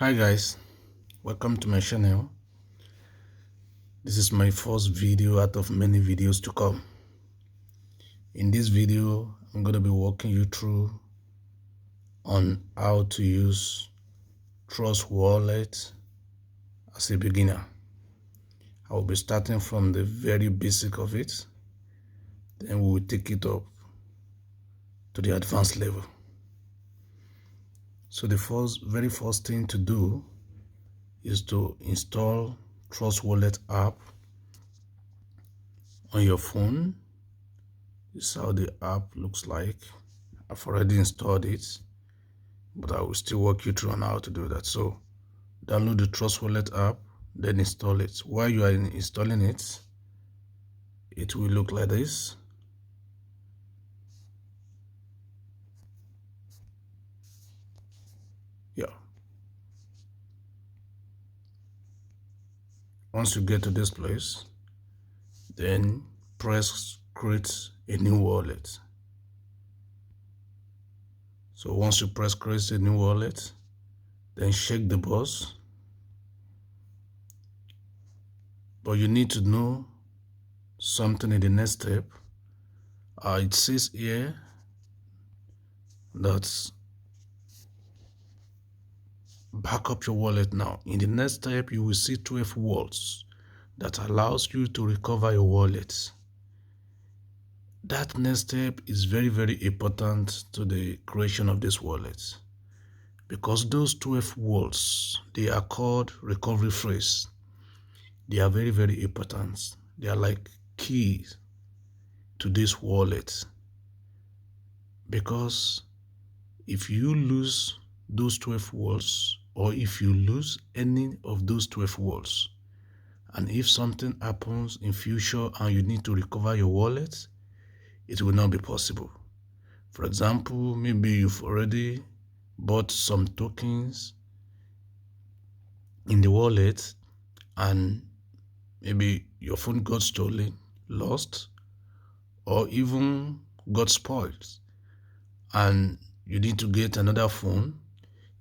Hi guys, welcome to my channel. This is my first video out of many videos to come. In this video, I'm going to be walking you through on how to use Trust Wallet as a beginner. I will be starting from the very basic of it, then we will take it up to the advanced level. So the very first thing to do is to install Trust Wallet app on your phone. This is how the app looks like. I've already installed it, but I will still walk you through on how to do that. So download the Trust Wallet app, then install it. While you are installing it, it will look like this. Yeah. Once you get to this place, then press create a new wallet. So once you press create a new wallet, then check the box. But you need to know something in the next step. It says here that back up your wallet now. In the next step, you will see 12 words that allows you to recover your wallet. That next step is very, very important to the creation of this wallet, because those 12 words, they are called recovery phrase. They are very, very important. They are like keys to this wallet, because if you lose those 12 words, or if you lose any of those 12 words, and if something happens in future and you need to recover your wallet, it will not be possible. For example, maybe you've already bought some tokens in the wallet and maybe your phone got stolen, lost, or even got spoiled, and you need to get another phone.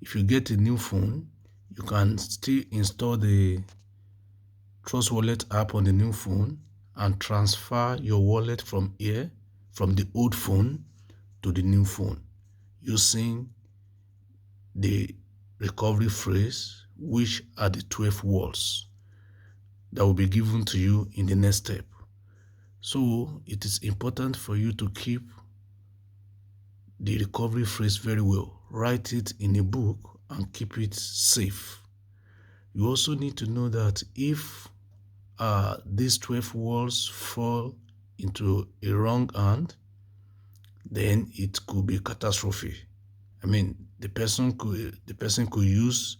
If you get a new phone, you can still install the Trust Wallet app on the new phone and transfer your wallet from the old phone to the new phone using the recovery phrase, which are the 12 words that will be given to you in the next step. So it is important for you to keep the recovery phrase very well. Write it in a book and keep it safe. You also need to know that if these 12 words fall into a wrong hand, then it could be catastrophe. I mean, the person could use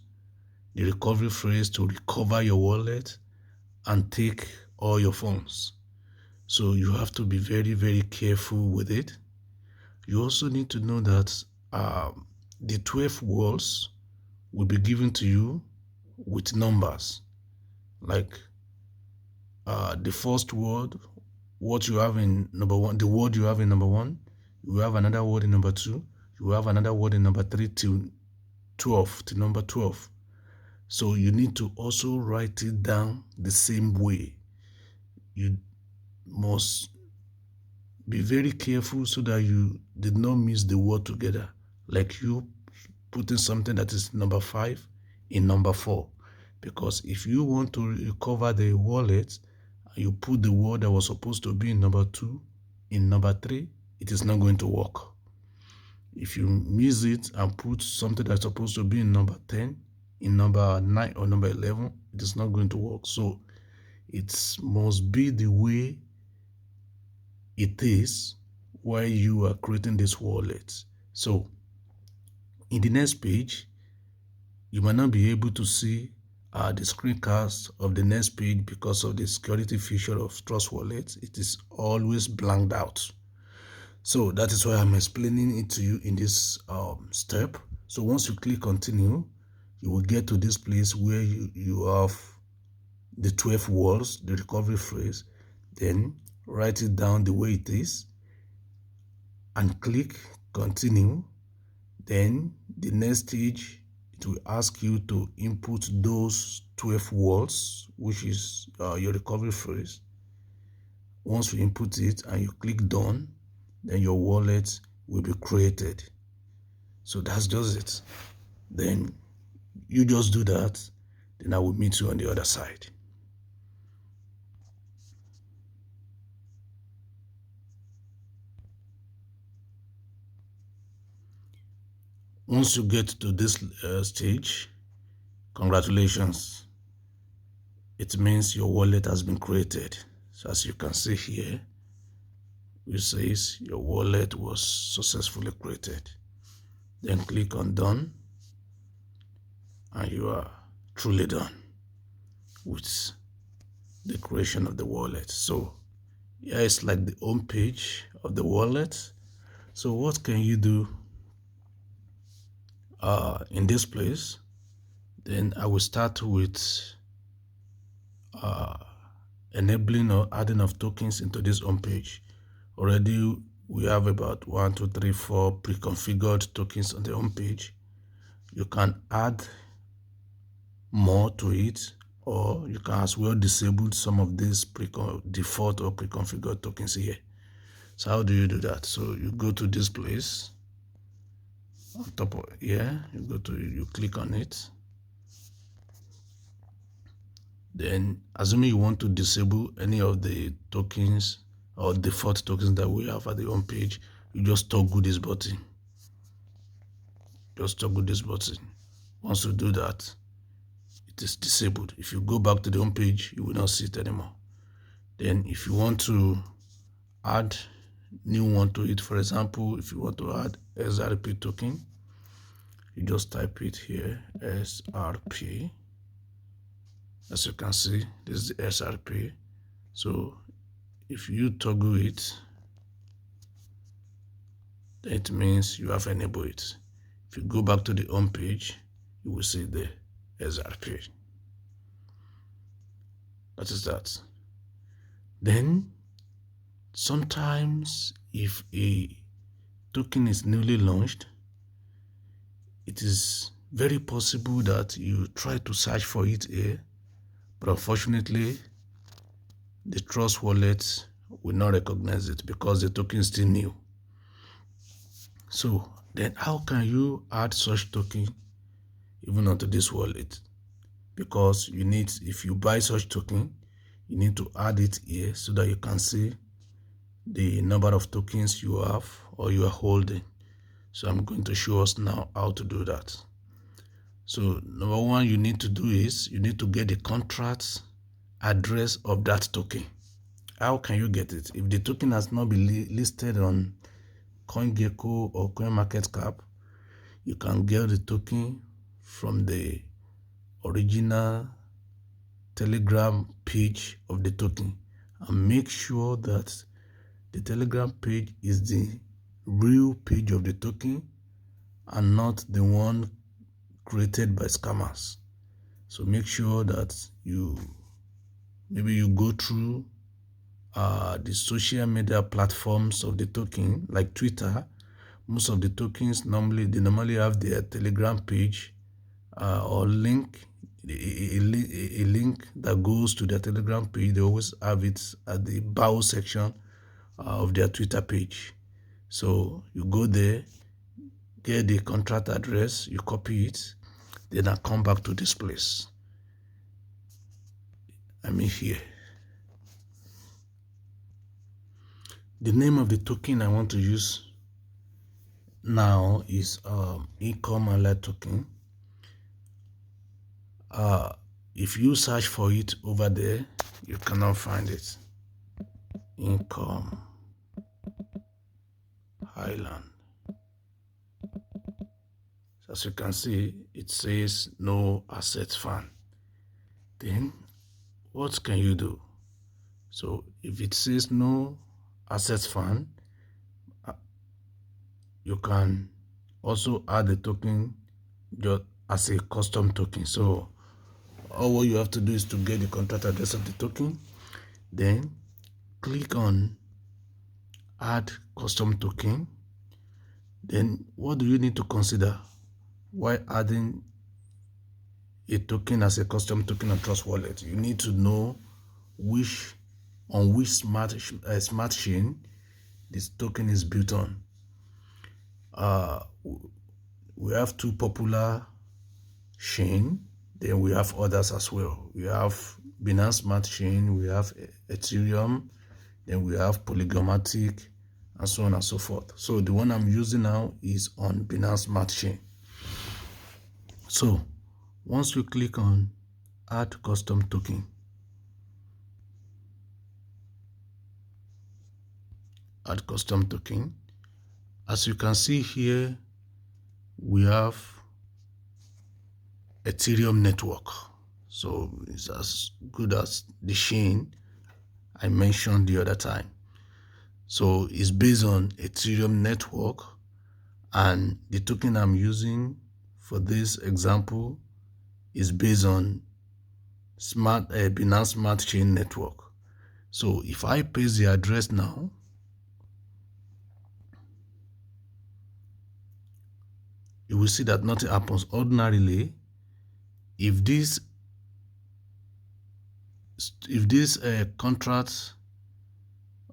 the recovery phrase to recover your wallet and take all your funds. So you have to be very, very careful with it. You also need to know that the 12 words will be given to you with numbers. Like the first word, what you have in number one, the word you have in number one, you have another word in number two, you have another word in number 3 to 12, to number 12. So you need to also write it down the same way. You must be very careful so that you did not miss the word together, like you putting something that is number 5 in number 4. Because if you want to recover the wallet and you put the word that was supposed to be in number 2 in number 3, it is not going to work. If you miss it and put something that's supposed to be in number 10 in number 9 or number 11, it is not going to work. So it must be the way it is while you are creating this wallet. So in the next page, you might not be able to see the screencast of the next page because of the security feature of Trust Wallet. It is always blanked out. So that is why I'm explaining it to you in this step. So once you click continue, you will get to this place where you have the 12 words, the recovery phrase. Then write it down the way it is and click continue. Then the next stage, it will ask you to input those 12 words, which is your recovery phrase. Once you input it and you click done, then your wallet will be created. So that's just it. Then you just do that, then I will meet you on the other side. Once you get to this stage, congratulations. It means your wallet has been created. So as you can see here, it says your wallet was successfully created. Then click on done, and you are truly done with the creation of the wallet. So here is like the home page of the wallet. So what can you do in this place? Then I will start with enabling or adding of tokens into this home page. Already we have about 1, 2, 3, 4 pre-configured tokens on the home page. You can add more to it, or you can as well disable some of these default or pre-configured tokens here. So how do you do that? So you go to this place on top of here, you click on it. Then assuming you want to disable any of the tokens or default tokens that we have at the home page, you just toggle this button. Just toggle this button. Once you do that, it is disabled. If you go back to the home page, you will not see it anymore. Then if you want to add new one to it, for example, if you want to add SRP token, you just type it here, SRP. As you can see, this is the SRP. So if you toggle it, that means you have enabled it. If you go back to the home page, you will see the SRP. That is that. Then sometimes if a token is newly launched, it is very possible that you try to search for it here, but unfortunately the Trust Wallet will not recognize it because the token is still new. So then how can you add such token even onto this wallet? Because you need, if you buy such token, you need to add it here so that you can see the number of tokens you have or you are holding. So I'm going to show us now how to do that. So number one you need to do is you need to get the contract address of that token. How can you get it? If the token has not been listed on CoinGecko or CoinMarketCap, you can get the token from the original Telegram page of the token, and make sure that the Telegram page is the real page of the token and not the one created by scammers. So make sure that maybe you go through the social media platforms of the token, like Twitter. Most of the tokens they normally have their Telegram page or link, a link that goes to their Telegram page. They always have it at the bio section of their Twitter page. So you go there, get the contract address, you copy it, then I come back to this place. I'm in here. The name of the token I want to use now is Income Alert token. If you search for it over there, you cannot find it. Income Highland. So as you can see, it says no assets found. Then what can you do? So if it says no assets found, you can also add the token just as a custom token. So all what you have to do is to get the contract address of the token, then click on add custom token. Then what do you need to consider while adding a token as a custom token on Trust Wallet, you need to know which smart chain this token is built on. We have two popular chain, then we have others as well. We have Binance Smart Chain, we have Ethereum, then we have Polygonmatic, and so on and so forth. So the one I'm using now is on Binance Smart Chain. So once you click on Add Custom Token, Add Custom Token, as you can see here, we have Ethereum network. So it's as good as the chain I mentioned the other time. So it's based on Ethereum network, and the token I'm using for this example is based on Binance Smart Chain network. So if I paste the address now, you will see that nothing happens. Ordinarily, if this contract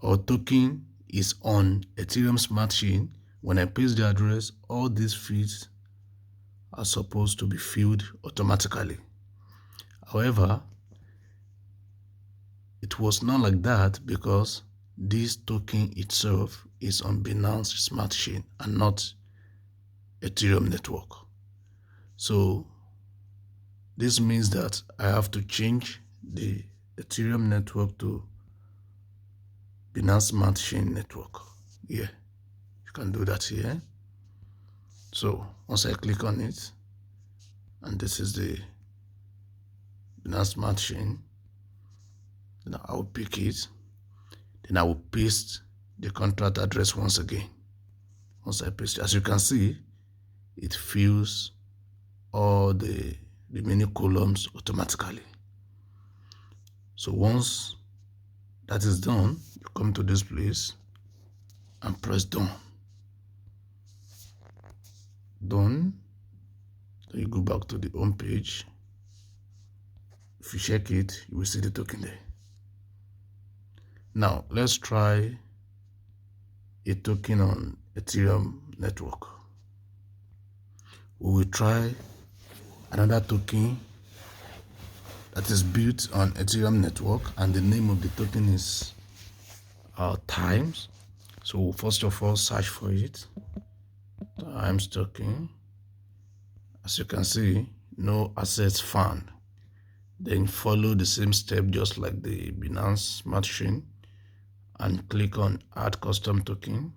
or token is on Ethereum Smart Chain, when I paste the address, all these fields are supposed to be filled automatically. However, it was not like that because this token itself is on Binance Smart Chain and not Ethereum network. So this means that I have to change the Ethereum network to Binance Smart Chain network. Yeah, you can do that here. So once I click on it, and this is the Binance Smart Chain, then I will pick it. Then I will paste the contract address once again. Once I paste it, as you can see, it fills all the remaining columns automatically. So once that is done, you come to this place and press done. Done. Then you go back to the home page. If you check it, you will see the token there. Now let's try a token on Ethereum network. We will try another token that is built on Ethereum network, and the name of the token is Times. So first of all, search for it. Times token. As you can see, no assets found. Then follow the same step just like the Binance Smart Chain and click on Add Custom Token.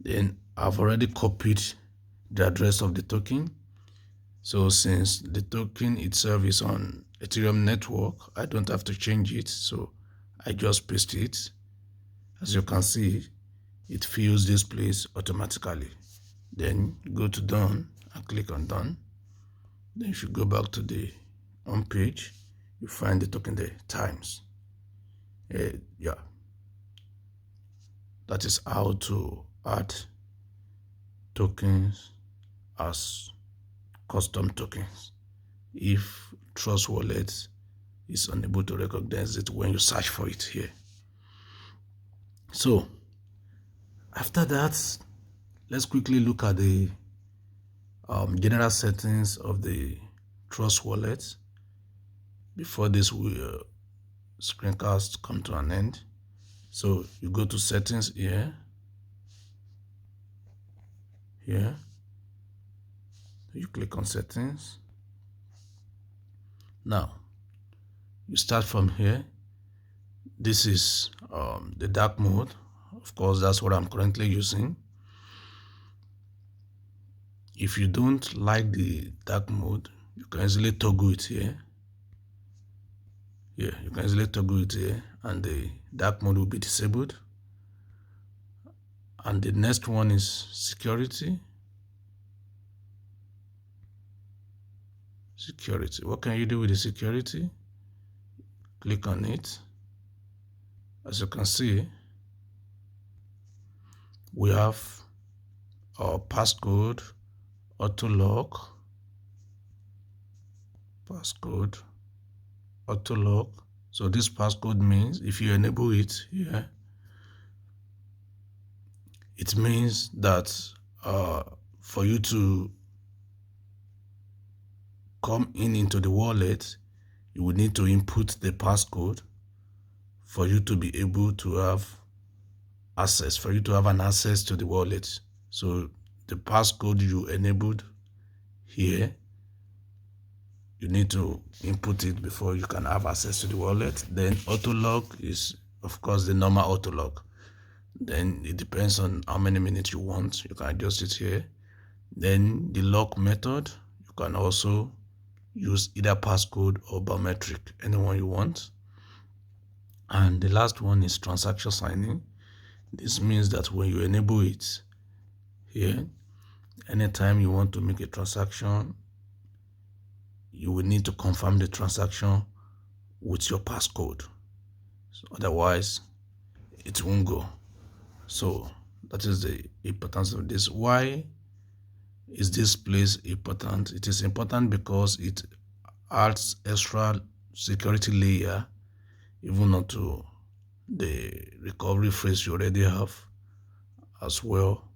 Then I've already copied the address of the token. So since the token itself is on Ethereum network, I don't have to change it. So I just paste it. As you can see, it fills this place automatically. Then go to done and click on done. Then if you go back to the home page, you find the token there, Times. Yeah, that is how to add tokens as custom tokens if Trust Wallet is unable to recognize it when you search for it here. So after that, let's quickly look at the general settings of the Trust Wallet before this screencast come to an end. So you go to settings here, you click on settings. Now you start from here. This is the dark mode. Of course, that's what I'm currently using. If you don't like the dark mode, you can easily toggle it here. Yeah, you can easily toggle it here, and the dark mode will be disabled. And the next one is security. Security. What can you do with the security? Click on it. As you can see, we have our passcode, auto lock, passcode, auto lock. So this passcode means if you enable it here, it means that for you to come into the wallet, you will need to input the passcode for you to be able to have access, for you to have an access to the wallet. So the passcode you enabled here, you need to input it before you can have access to the wallet. Then auto lock is, of course, the normal auto lock. Then it depends on how many minutes you want. You can adjust it here. Then the lock method, you can also use either passcode or biometric, anyone you want. And the last one is transaction signing. This means that when you enable it here, anytime you want to make a transaction, you will need to confirm the transaction with your passcode. So otherwise, it won't go. So that is the importance of this. Why is this place important? It is important because it adds extra security layer even onto the recovery phrase you already have, as well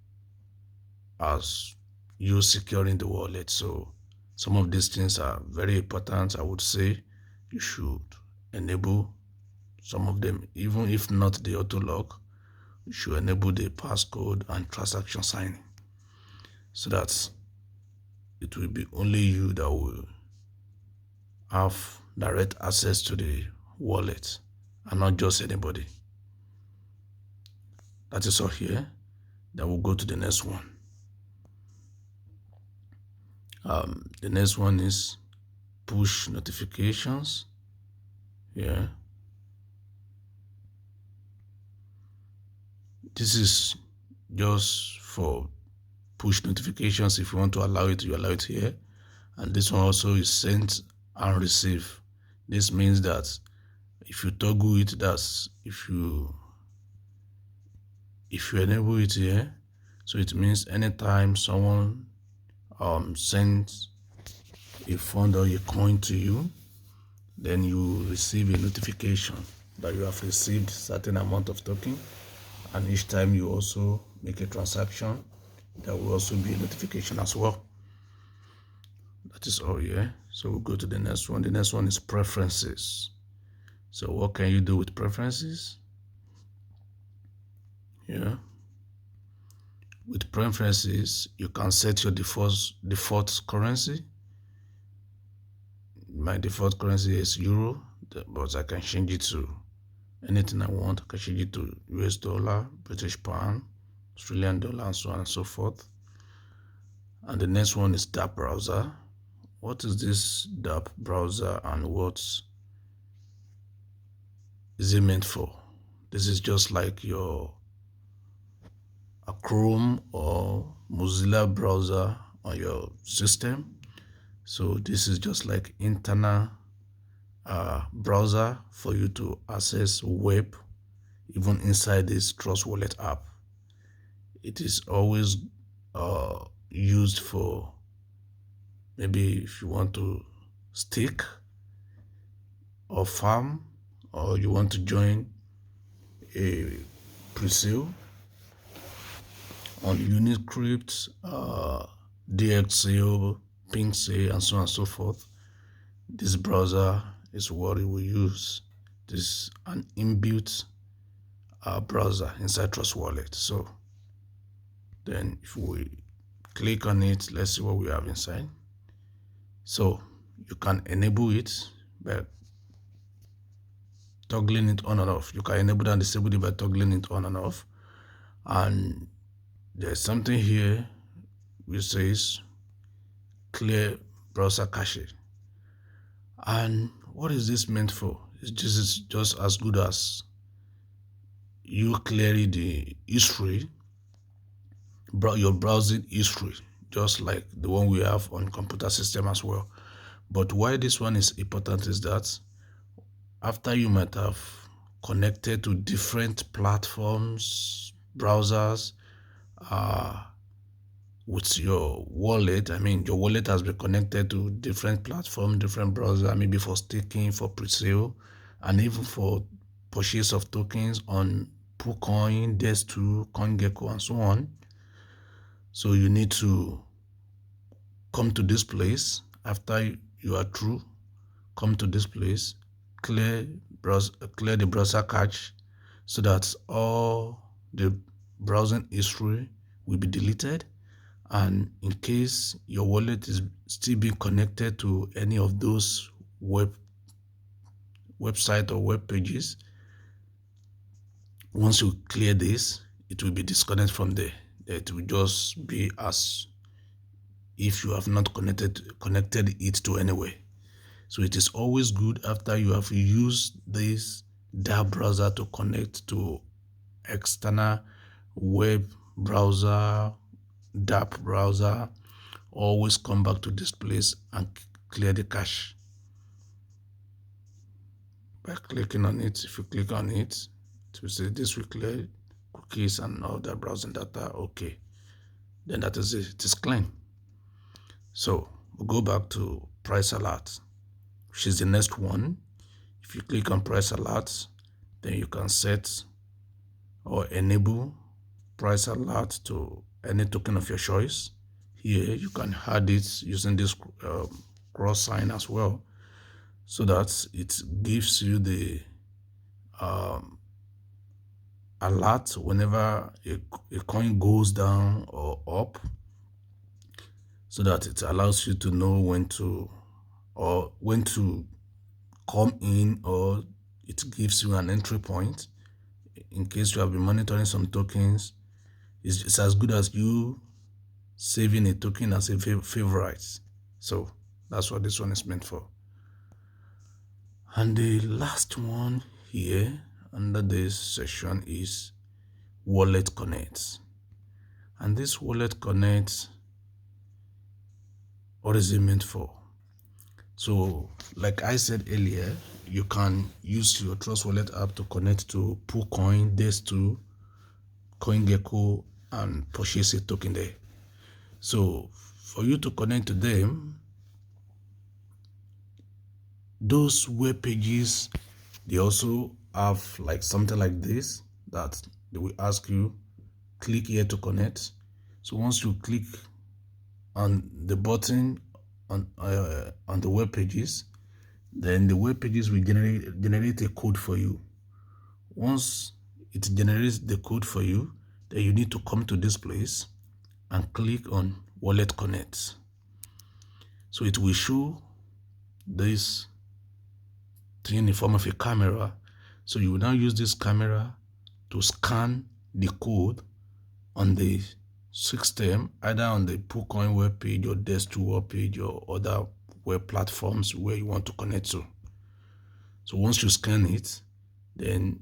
as you securing the wallet. So some of these things are very important. I would say you should enable some of them, even if not the auto lock. You should enable the passcode and transaction signing, so that it will be only you that will have direct access to the wallet and not just anybody. That is all here. Then we'll go to the next one. The next one is push notifications. Yeah. This is just for push notifications. If you want to allow it, you allow it here. And this one also is sent and receive. This means that if you toggle it, that's if you enable it here, so it means anytime someone sends a fund or a coin to you, then you receive a notification that you have received certain amount of token. And each time you also make a transaction, there will also be a notification as well. That is all here. So we'll go to the next one. The next one is preferences. So what can you do with preferences? Yeah. With preferences, you can set your default currency. My default currency is euro, but I can change it to anything I want. I can change it to US dollar, British pound, Australian dollar, and so on and so forth. And the next one is DApp browser. What is this DApp browser and what is it meant for? This is just like your Chrome or Mozilla browser on your system. So this is just like internal browser for you to access web, even inside this Trust Wallet app. It is always used for maybe if you want to stake or farm, or you want to join a pre-sale on Unicrypt, DXCO, PinkSay, and so on and so forth. This browser is what it will use. This is an inbuilt browser inside Trust Wallet. So then if we click on it, let's see what we have inside. So you can enable it by toggling it on and off. You can enable and disable it by toggling it on and off. And there's something here which says clear browser cache. And what is this meant for? This is just as good as you clearing the history, your browsing history, just like the one we have on computer system as well. But why this one is important is that after you might have connected to different platforms, browsers, with your wallet. I mean, your wallet has been connected to different platforms, different browser, maybe for staking, for pre-sale, and even for purchase of tokens on PooCoin, Des2, CoinGecko, and so on. So you need to come to this place after you are through. Come to this place, clear the browser cache, so that all the browsing history will be deleted. And in case your wallet is still being connected to any of those website or web pages, once you clear this, it will be disconnected from there. It will just be as if you have not connected it to anywhere. So it is always good after you have used this DApp browser to connect to external web browser, DApp browser. Always come back to this place and clear the cache by clicking on it. If you click on it, it will say this will clear cookies and all the browsing data. Okay, then that is it. It is clean. So we'll go back to price alert, which is the next one. If you click on price alert, then you can set or enable price alert to any token of your choice. Here you can add it using this cross sign as well, so that it gives you the alert whenever a coin goes down or up, so that it allows you to know when to come in, or it gives you an entry point in case you have been monitoring some tokens. It's as good as you saving a token as a favorite. So that's what this one is meant for. And the last one here under this section is Wallet Connect. And this Wallet Connect, what is it meant for? So like I said earlier, you can use your Trust Wallet app to connect to PooCoin, Des2, CoinGecko, and purchase a token there. So for you to connect to them, those web pages, they also have like something like this that they will ask you, click here to connect. So once you click on the button on the web pages, then the web pages will generate a code for you. Once it generates the code for you, then you need to come to this place and click on Wallet Connect. So it will show this thing in the form of a camera. So you will now use this camera to scan the code on the system, either on the PooCoin web page or Des2 web page or other web platforms where you want to connect to. So once you scan it, then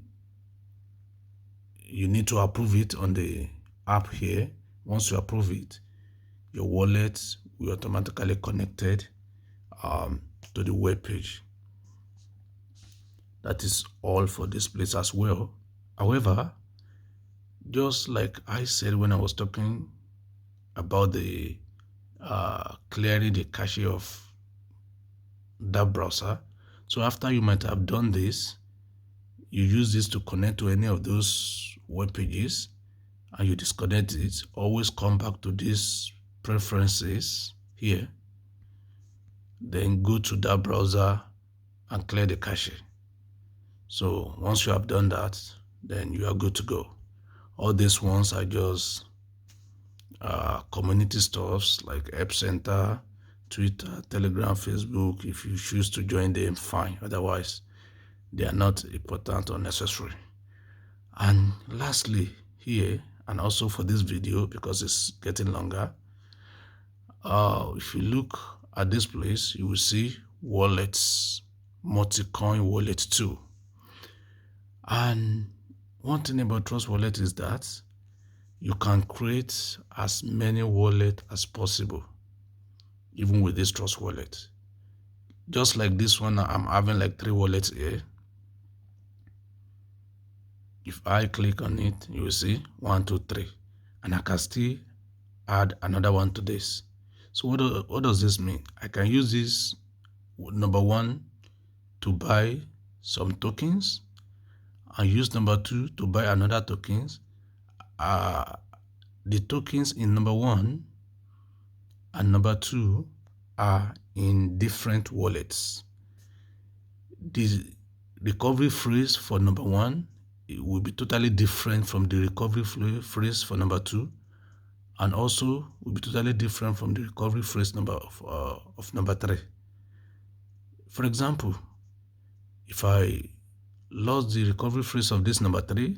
you need to approve it on the app here. Once you approve it, your wallet will automatically connected to the web page. That is all for this place as well. However, just like I said when I was talking about the clearing the cache of that browser, so after you might have done this, you use this to connect to any of those web pages and you disconnect it, always come back to these preferences here, then go to that browser and clear the cache. So once you have done that, then you are good to go. All these ones are just community stuffs like Epicenter, Twitter, Telegram, Facebook. If you choose to join them, fine. Otherwise, they are not important or necessary. And lastly, here, and also for this video, because it's getting longer, if you look at this place, you will see wallets, multi-coin wallet too. And one thing about Trust Wallet is that you can create as many wallets as possible, even with this Trust Wallet. Just like this one, I'm having like 3 wallets here. If I click on it, you will see 1, 2, 3, and I can still add another one to this. So what does this mean? I can use this, number one, to buy some tokens, and use number two to buy another tokens. The tokens in number one and number two are in different wallets. The recovery phrase for number one, it will be totally different from the recovery phrase for number two, and also will be totally different from the recovery phrase of number three. For example, if I lost the recovery phrase of this number three,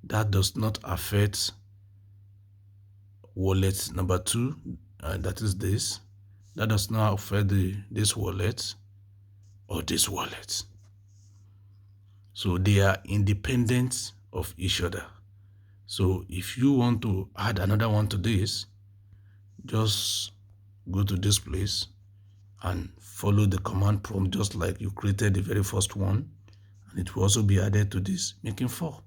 that does not affect wallet number two, that is this. That does not affect this wallet or this wallet. So they are independent of each other. So if you want to add another one to this, just go to this place and follow the command prompt just like you created the very first one, and it will also be added to this, making 4.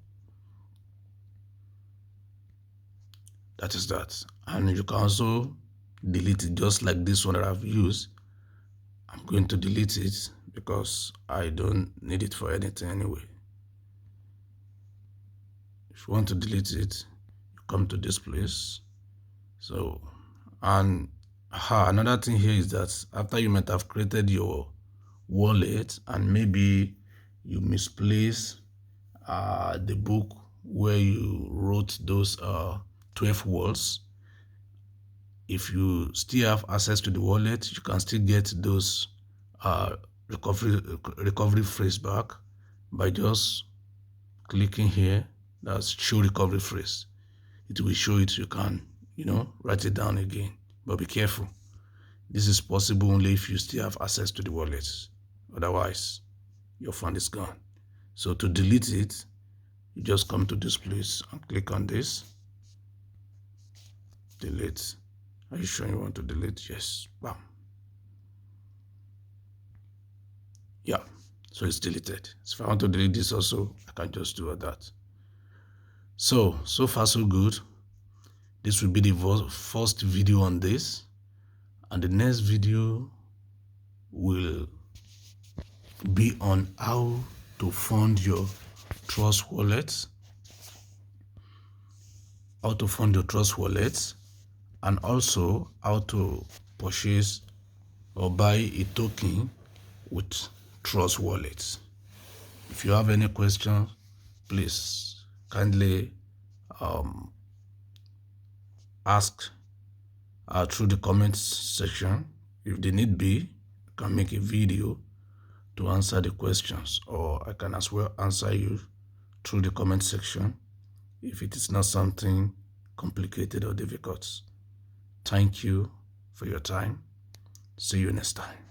That is that. And you can also delete it just like this one that I've used. I'm going to delete it because I don't need it for anything anyway. If you want to delete it, you come to this place. So, and another thing here is that after you might have created your wallet and maybe you misplace the book where you wrote those 12 words, if you still have access to the wallet, you can still get those recovery phrase back by just clicking here. That's show recovery phrase. It will show it. You can, write it down again. But be careful. This is possible only if you still have access to the wallet. Otherwise, your fund is gone. So to delete it, you just come to this place and click on this. Delete. Are you sure you want to delete? Yes. Bam. Yeah. So it's deleted. So if I want to delete this also, I can just do that. So far so good. This will be the first video on this, and the next video will be on how to fund your Trust Wallet, and also how to purchase or buy a token with Trust Wallet. If you have any questions, please kindly ask through the comments section. If they need be, I can make a video to answer the questions, or I can as well answer you through the comment section if it is not something complicated or difficult. Thank you for your time. See you next time.